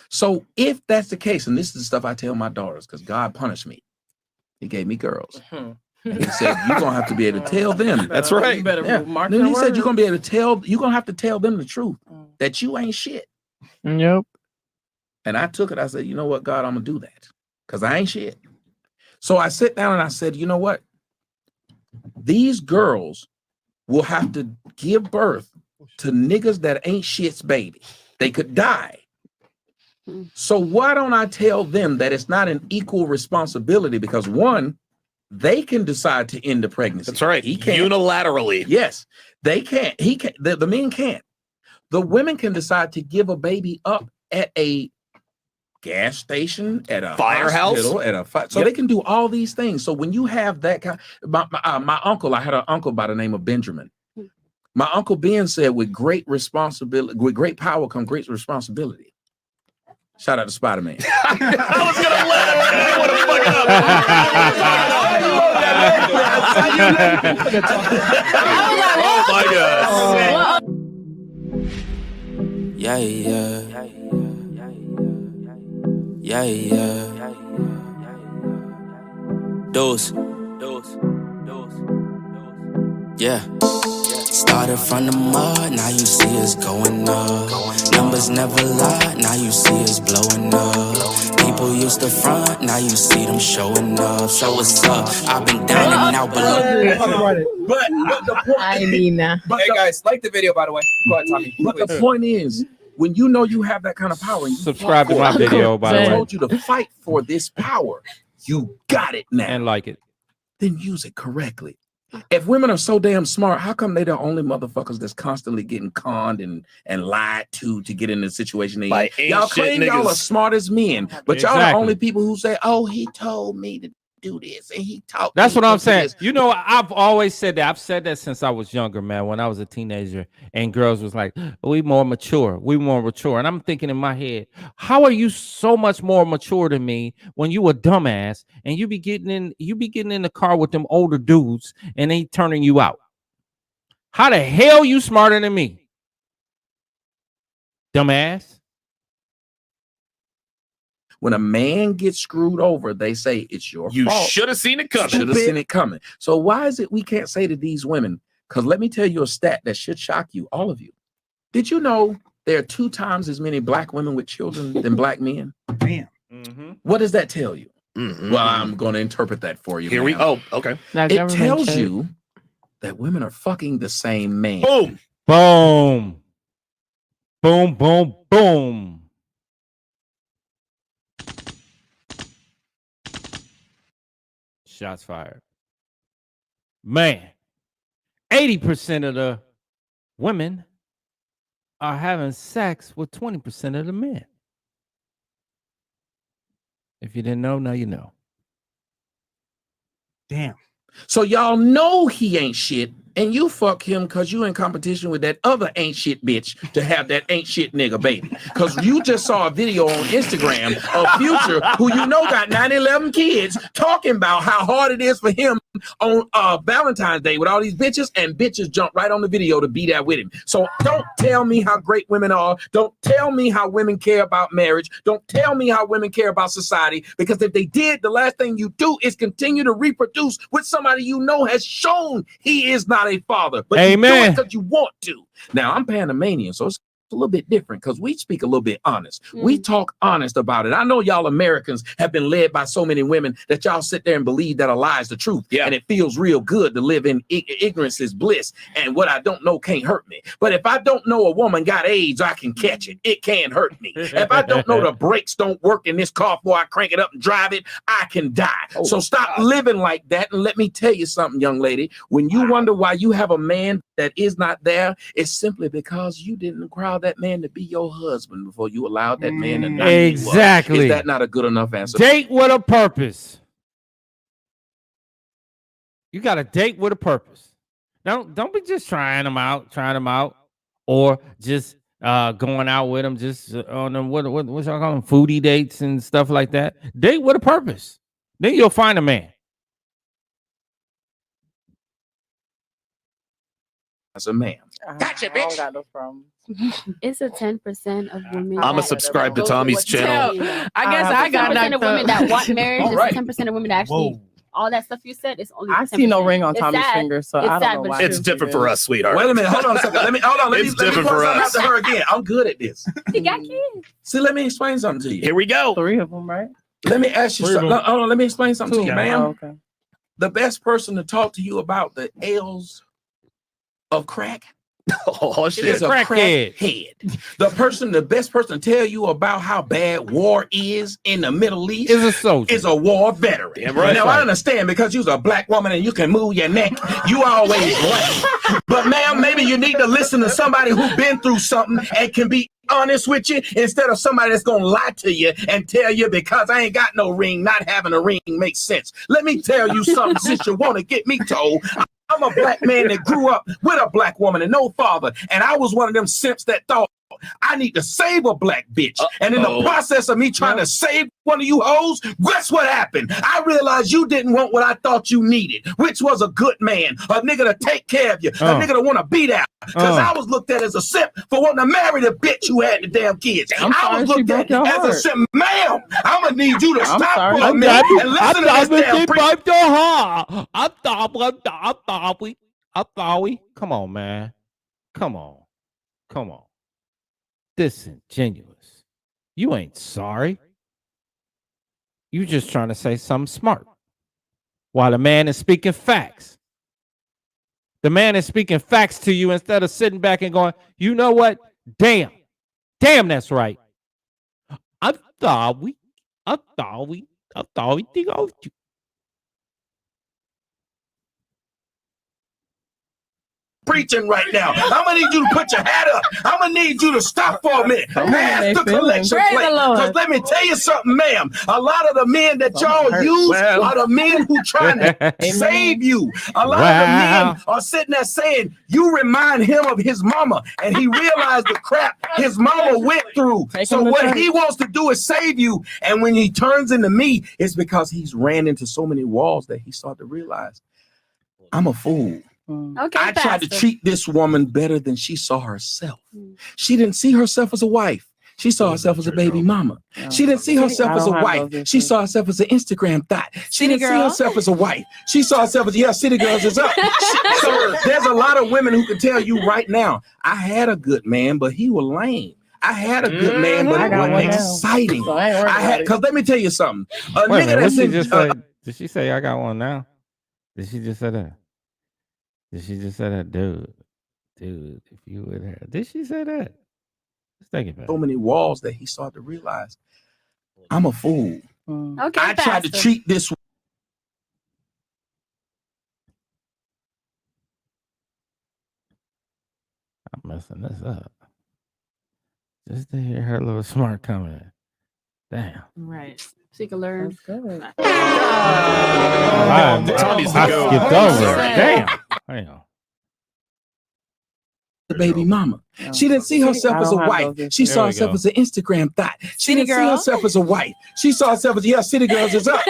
So if that's the case, and this is the stuff I tell my daughters, because God punished me. He gave me girls. And he said, you're going to have to be able to tell them. That's right. You better mark Then he your said, you're going words. to be able to tell, you're going to have to tell them the truth, that you ain't shit. Yep. And I took it. I said, you know what, God, I'm going to do that because I ain't shit. So I sit down and I said, you know what? These girls will have to give birth to niggas that ain't shit's baby. They could die. So why don't I tell them that it's not an equal responsibility? Because one, they can decide to end the pregnancy. That's right. He can't. Unilaterally. Yes, they can't. He can't. The men can't. The women can decide to give a baby up at a gas station, at a firehouse, at a so they can do all these things. So when you have that kind, my uncle, I had an uncle by the name of Benjamin. My uncle Ben said, "With great responsibility, with great power, come great responsibility." Shout out to Spider-Man. I was gonna let him. Oh my God. Yeah, Dose. Yeah. Started from the mud, now you see us going up. Numbers never lie, now you see us blowing up. People used to front, now you see them showing up. So what's up? I've been down and out below. But the point, I mean, Hey guys, like the video by the way. Go ahead, Tommy. but the point is, when you know you have that kind of power, and you Subscribe to my video, by the I way, told you to fight for this power. You got it now. and like it. Then use it correctly. If women are so damn smart, how come they the only motherfuckers that's constantly getting conned and lied to get in the situation they in? Y'all claim y'all are smart as men, but y'all the only people who say, "Oh, he told me to do this and he talked." That's what I'm saying. You know, I've always said that. I've said that since I was younger, man. When I was a teenager, and girls was like, "We more mature. We more mature." And I'm thinking in my head, how are you so much more mature than me when you a dumbass and you be getting in the car with them older dudes and they turning you out? How the hell you smarter than me, dumbass? When a man gets screwed over, they say it's your fault. You should have seen it coming. Should have seen it coming. So why is it we can't say to these women? Because let me tell you a stat that should shock you, all of you. Did you know there are 2 times as many black women with children than black men? Damn. What does that tell you? Mm-hmm. Well, I'm going to interpret that for you. Here we go. Okay. It tells you that women are fucking the same man. Boom. Boom. Boom, boom, boom. Shots fired. Man, 80% of the women are having sex with 20% of the men. If you didn't know, now you know. Damn. So y'all know he ain't shit, and you fuck him because you in competition with that other ain't shit bitch to have that ain't shit nigga baby. Because you just saw a video on Instagram of Future, who you know got 9-11 kids, talking about how hard it is for him on Valentine's Day with all these bitches, and bitches jump right on the video to be there with him. So don't tell me how great women are. Don't tell me how women care about marriage. Don't tell me how women care about society, because if they did, the last thing you do is continue to reproduce with somebody you know has shown he is not a father, but you do it because you want to. Now I'm Panamanian, so it's a little bit different because we speak a little bit honest. We talk honest about it. I know y'all Americans have been led by so many women that y'all sit there and believe that a lie is the truth. Yeah. And it feels real good to live in ignorance is bliss. And what I don't know can't hurt me. But if I don't know a woman got AIDS, I can catch it. It can hurt me. If I don't know the brakes don't work in this car before I crank it up and drive it, I can die. So stop living like that. And let me tell you something, young lady. When you wonder why you have a man that is not there, it's simply because you didn't crowd that man to be your husband before you allowed that man to knock you up. Exactly. Is that not a good enough answer? Date with a purpose. You got to date with a purpose. Don't be just trying them out, or just going out with them just on them what y'all call them, foodie dates and stuff like that. Date with a purpose. Then you'll find a man. As a man. Gotcha, bitch. I don't got no problem. It's a 10% of women. I'ma that subscribe to go Tommy's what- channel. No, I guess I got 10% of women that want marriage. All right. It's 10% of women that actually. All that stuff you said is only. I see no 10%. ring on It's Tommy's sad. finger, so It's I sad, don't know but why. It's different for us, sweetheart. Wait a minute. Hold on a second. Let me It's point different for something out us. to her again. I'm good at this. He got kids. See, let me explain something to you. Here we go. 3 of them, right? Let me ask you something. Hold on. Let me explain something to you, ma'am. Oh, okay. The best person to talk to you about the ills of crack Oh is shit. a Crackhead. crackhead. The best person to tell you about how bad war is in the Middle East Is a soldier. is a war veteran. Damn right. Now, I understand because you're a black woman and you can move your neck, you always black. But ma'am, maybe you need to listen to somebody who's been through something and can be honest with you instead of somebody that's gonna lie to you and tell you because I ain't got no ring, not having a ring makes sense. Let me tell you something since you want to get me told. I'm a black man that grew up with a black woman and no father, and I was one of them simps that thought I need to save a black bitch. And in the process of me trying to save one of you hoes, guess what happened? I realized you didn't want what I thought you needed, which was a good man, a nigga to take care of you, a nigga to want to beat out. Because I was looked at as a simp for wanting to marry the bitch who had the damn kids. I was looked at as a simp. Ma'am, I'm going to need you to stop for a minute and listen to this damn preach. I'm sorry. Come on, man. Come on. Disingenuous. You ain't sorry. You just trying to say something smart. While the man is speaking facts. The man is speaking facts to you instead of sitting back and going, you know what? Damn, that's right. I thought we think of you. Preaching right now. I'm gonna need you to put your hat up. I'm gonna need you to stop for a minute. Pass the collection plate. Because let me tell you something, ma'am. A lot of the men that y'all use are the men who trying to save you. A lot of the men are sitting there saying you remind him of his mama, and he realized the crap his mama went through. So what he wants to do is save you. And when he turns into me, it's because he's ran into so many walls that he started to realize I'm a fool. Okay, I tried to treat this woman better than she saw herself. She didn't see herself as a wife. She saw herself as a baby mama. She didn't see herself as a wife. She saw herself as an Instagram thought. She didn't see herself as a wife. She saw herself as, City Girls is up. So there's a lot of women who can tell you right now, I had a good man, but he was lame. I had a good man, but it wasn't exciting. Because let me tell you something. A nigga that's did she say I got one now? Did she just say that? Did she just say that, dude? If you would have, did she say that? Let's think about it. So many walls that he started to realize I'm a fool. Okay, I tried to treat this. I'm messing this up. Just to hear her little smart comment. Damn. Right. She can learn. That's good. Tommy's I the goat. skipped over it. Damn. The baby mama. She didn't see herself as a wife. She saw herself as an Instagram thought. She didn't see herself as a wife. She saw herself as, City Girls is up.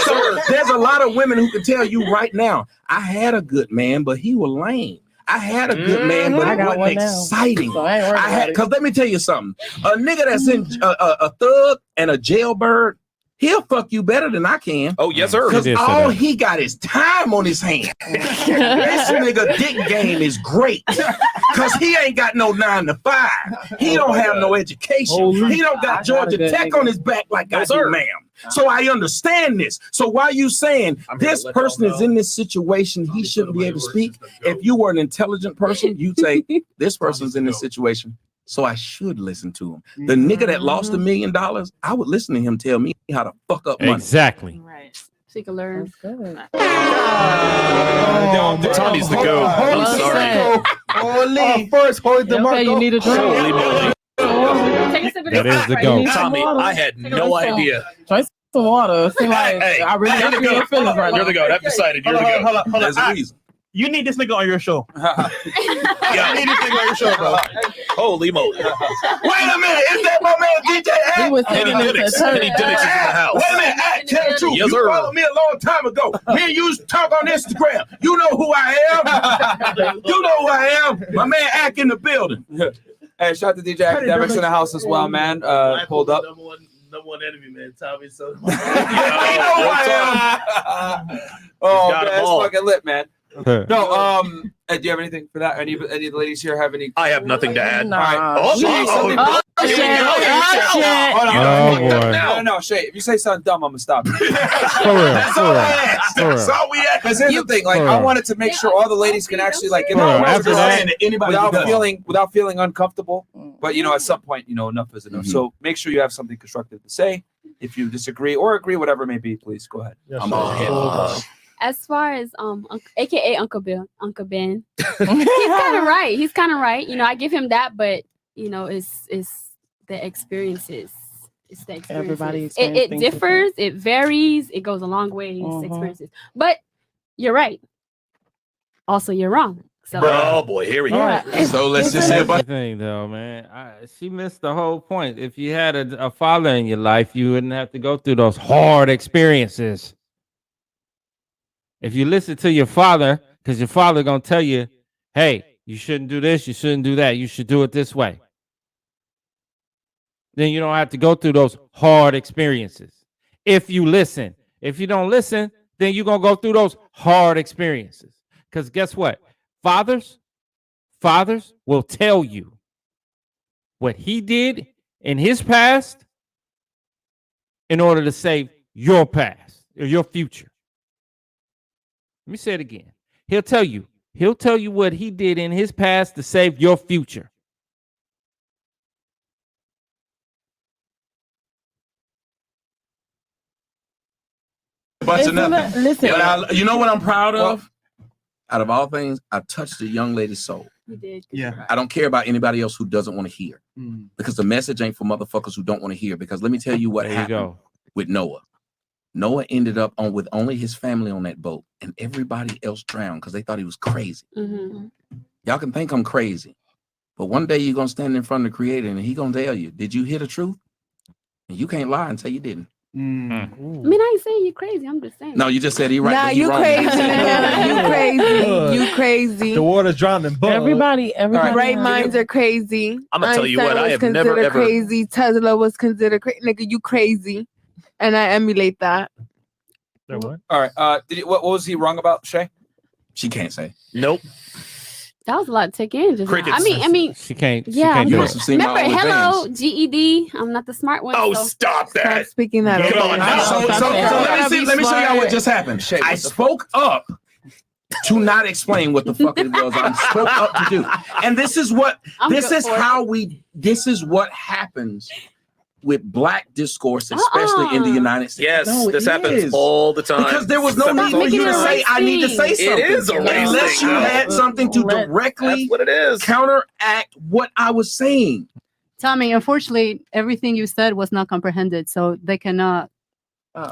So there's a lot of women who can tell you right now, I had a good man, but he was lame. I had a good man, but it wasn't exciting. Because let me tell you something. A nigga that's in a thug and a jailbird, he'll fuck you better than I can. Oh, yes, sir. Because all he got is time on his hand. This nigga dick game is great. Because he ain't got no 9 to 5. He don't have no education. He don't got Georgia Tech on his back like I do, ma'am. So I understand this. So why you saying this person is in this situation, he shouldn't be able to speak? If you were an intelligent person, you'd say this person's in this situation, so I should listen to him. The nigga that lost $1 million, I would listen to him tell me how to fuck up money. Exactly. Right. She can learn. Good. Tommy's the goat. I'm sorry. Holy. First, hold the mark. You need a drink. Holy moly. That is the goat. Tommy, I had no idea. Drink some water. Seem like Hey, I really you're don't the feel goat. feelings right now. You're the goat. I've decided. You're the goat. Hold on. There's a reason. You need this nigga on your show. Yeah. You need this nigga on your show, bro. Holy moly. Wait a minute, is that my man DJ A? He was Eddie sitting in Diddix. the Eddie Diddix is in the house. Wait a minute, tell the truth. Yes, You sir. followed me a long time ago. Me and you used to talk on Instagram. You know who I am. You know who I am. My man Ack in the building. Hey, shout out to DJ Academics in the house as well, man. Pulled up. Number one enemy, man. Tommy. So. You know who I am. Oh, got man, 'em it's all. fucking lit, man. No, do you have anything for that? Any of the ladies here have any? I have nothing to add. Nah. All right. Oh, Shay, oh, something- oh, shit. Hold on. Oh, boy. No, Shay. If you say something dumb, I'm gonna stop you. For real, That's for all real. I asked. That's all we asked. Because here's the thing, like, I wanted to make sure all the ladies can actually like get For real. their After words that, out anybody without feeling uncomfortable. But at some point, enough is enough. Mhm. So make sure you have something constructive to say. If you disagree or agree, whatever it may be, please go ahead. I'm all head. As far as AKA Uncle Ben, he's kind of right. He's kind of right. I give him that, but it's the experiences. It's the experiences. Everybody it differs. It varies. It goes a long way. It's experiences. But you're right. Also, you're wrong. So Oh boy, here we go. Yeah. So let's just say That's about the thing, though, man. She missed the whole point. If you had a father in your life, you wouldn't have to go through those hard experiences. If you listen to your father, because your father gonna tell you, "Hey, you shouldn't do this. You shouldn't do that. You should do it this way." Then you don't have to go through those hard experiences. If you listen, if you don't listen, then you're gonna go through those hard experiences. Because guess what? Fathers will tell you what he did in his past in order to save your past or your future. Let me say it again. He'll tell you what he did in his past to save your future. bunch of nothing. Listen, But you know what I'm proud of? Out of all things, I touched a young lady's soul. you did. Yeah. I don't care about anybody else who doesn't want to hear, because the message ain't for motherfuckers who don't want to hear. Because let me tell you what There you happened go. with Noah. Noah ended up with only his family on that boat, and everybody else drowned because they thought he was crazy. Mhm. Y'all can think I'm crazy, but one day you're gonna stand in front of the Creator, and He gonna tell you, "Did you hear the truth?" And you can't lie and say you didn't. I mean, I ain't saying you're crazy. I'm just saying. No, you just said he right. Nah, but he you wrong. crazy. You crazy. You crazy. The water's drowning. everybody. Right minds are crazy. I'ma tell you what, Einstein I was have never, considered ever- crazy. Tesla was considered crazy. Nigga, you crazy. And I emulate that. What? All right. What was he wrong about, Shay? She can't say. Nope. That was a lot to take in. Just now. Crickets. I mean, She can't. yeah. She can't You do must it. have seen Remember, my old hello, advance. GED. I'm not the smart one. Oh, so. stop Stop that. speaking that. Get over on there. now. So let me show y'all what just happened. Shay, I spoke up to not explain what the fuck it was. I spoke up to do, and this is what I'm this good is for it. how we. This is what happens with Black discourse, especially in the United States. Yes, No, this it happens is. all the time. Because there was no Stop need for making you it to a say, race "I need to say thing. something." It is a race unless thing. you had something to Let- directly That's what it is. counteract what I was saying. Tommy, unfortunately, everything you said was not comprehended, so they cannot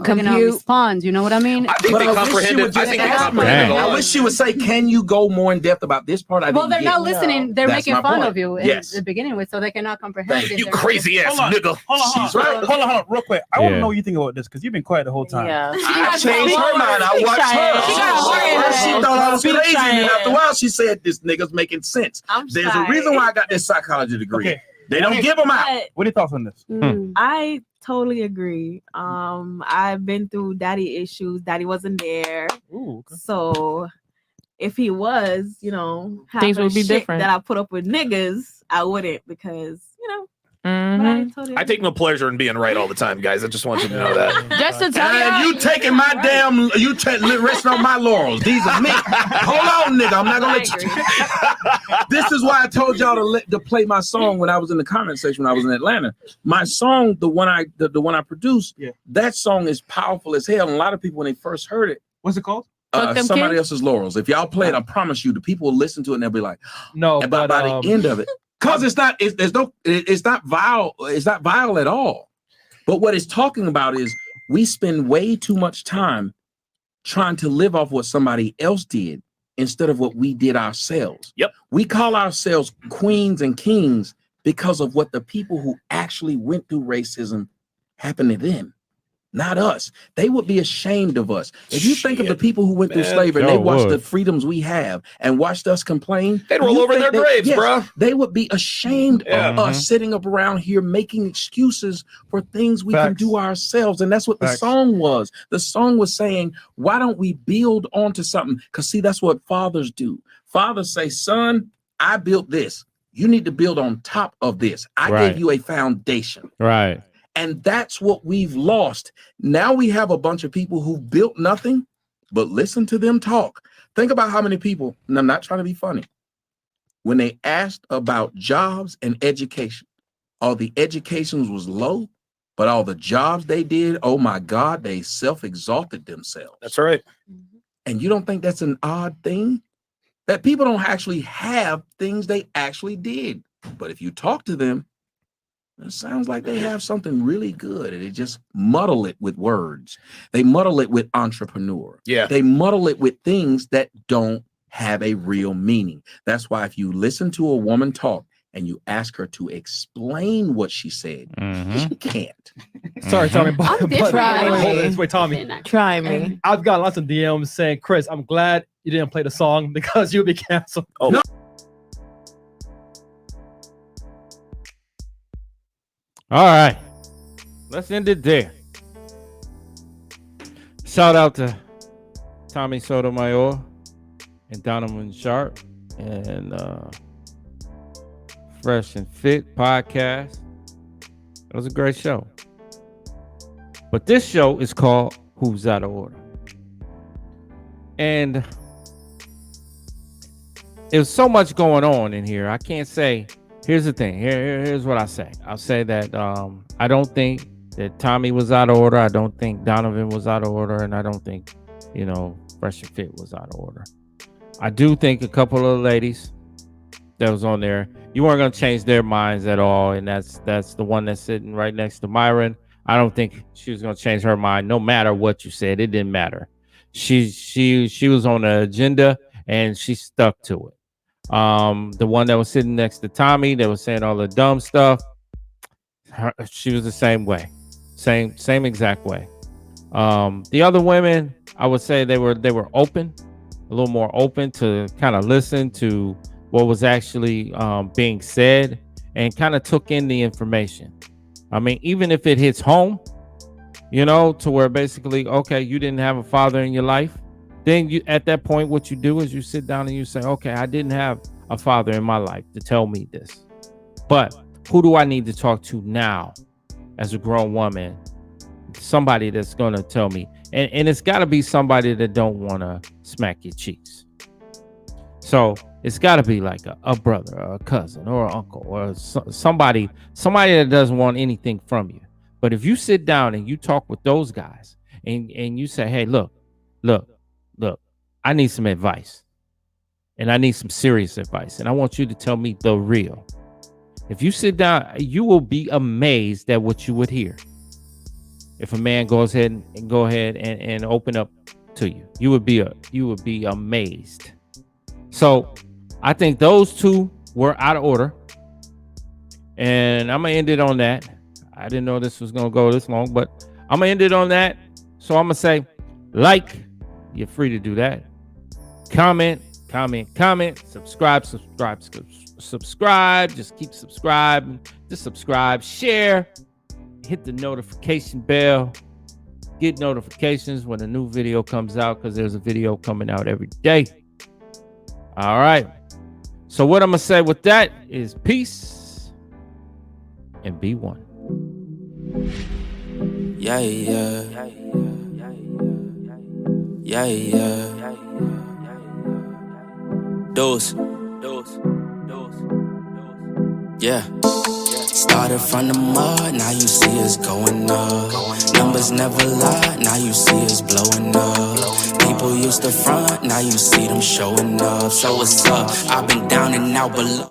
Compute. respond. You know what I mean? I think But they I wish she comprehended. would I just think they ask me. comprehended a Dang. I lot. wish she would say, "Can you go more in depth about this part?" I Well, they're didn't not get. listening. They're That's making my fun point. of you in Yes. the beginning with, so they cannot comprehend. Thank it. You They're- crazy ass Hold on. nigga. Hold on. She's right. Hold on. Real quick. I want Yeah. to know what you think about this because you've been quiet the whole time. Yeah. I changed her mind. I watched her. She got a word. First she thought I was Speak crazy, and then shy. after a while she said, "This nigga's making sense." I'm There's a shy. reason why I got this psychology degree. Okay. They don't give them out. But What are your thoughts on this? I totally agree. I've been through daddy issues. Daddy wasn't there. Ooh. Okay. So if he was, Things having would be shit different. that I put up with niggas, I wouldn't because, but Mhm. I totally I take no pleasure in being right all the time, guys. I just want you to know that. Just to tell And you taking my damn, resting on my laurels. These are me. Hold on, nigga. I'm not gonna let you. This is why I told y'all to play my song when I was in the comment section when I was in Atlanta. My song, the one I produced, that song is powerful as hell. And a lot of people when they first heard it, What's it called? somebody else's laurels. If y'all play it, I promise you, the people will listen to it and they'll be like, No, and by the end of it, because it's not vile at all. But what it's talking about is we spend way too much time trying to live off what somebody else did instead of what we did ourselves. Yep. We call ourselves queens and kings because of what the people who actually went through racism happened to them, not us. They would be ashamed of us. If you think of the people who went through slavery and they watched the freedoms we have and watched us complain, they'd roll over in their graves, bro. They would be ashamed of us sitting up around here making excuses for things we can do ourselves. And that's what the song was. The song was saying, why don't we build onto something? Because see, that's what fathers do. Fathers say, son, I built this. You need to build on top of this. I gave you a foundation. Right. And that's what we've lost. Now we have a bunch of people who built nothing, but listen to them talk. Think about how many people, and I'm not trying to be funny, when they asked about jobs and education, all the educations was low, but all the jobs they did, oh my God, they self-exalted themselves. That's right. And you don't think that's an odd thing? That people don't actually have things they actually did. But if you talk to them, it sounds like they have something really good, and they just muddle it with words. They muddle it with entrepreneur. Yeah. They muddle it with things that don't have a real meaning. That's why if you listen to a woman talk and you ask her to explain what she said, she can't. Sorry, Tommy. I'm different. Wait, Tommy. Try me. I've got lots of DMs saying, Chris, I'm glad you didn't play the song because you'll be canceled. Oh. No. All right, let's end it there. Shout out to Tommy Sotomayor and Donovan Sharpe and Fresh and Fit podcast. It was a great show. But this show is called Who's Out of Order. And there's so much going on in here. I can't say. Here's the thing. Here's what I say. I'll say that I don't think that Tommy was out of order. I don't think Donovan was out of order. And I don't think, Fresh and Fit was out of order. I do think a couple of ladies that was on there, you weren't going to change their minds at all. And that's the one that's sitting right next to Myron. I don't think she was going to change her mind no matter what you said. It didn't matter. She was on the agenda and she stuck to it. The one that was sitting next to Tommy that was saying all the dumb stuff, she was the same way, same exact way. The other women, I would say they were open, a little more open to kind of listen to what was actually being said and kind of took in the information. I mean, even if it hits home, to where basically, okay, you didn't have a father in your life. Then you, at that point, what you do is you sit down and you say, okay, I didn't have a father in my life to tell me this, but who do I need to talk to now as a grown woman? Somebody that's going to tell me, and it's got to be somebody that don't want to smack your cheeks. So it's got to be like a brother or a cousin or an uncle or somebody that doesn't want anything from you. But if you sit down and you talk with those guys and you say, hey, look, I need some advice, and I need some serious advice, and I want you to tell me the real. If you sit down, you will be amazed at what you would hear. If a man goes ahead and open up to you, you would be amazed. So I think those two were out of order, and I'm gonna end it on that. I didn't know this was gonna go this long, but I'm gonna end it on that. So I'm gonna say, you're free to do that. Comment, subscribe. Just keep subscribing. Just subscribe, share, hit the notification bell. Get notifications when a new video comes out, because there's a video coming out every day. All right. So what I'm going to say with that is peace and be one. Yeah. Dose. Yeah. Started from the mud, now you see us going up. Numbers never lie, now you see us blowing up. People used to front, now you see them showing up. So what's up? I've been down and out below.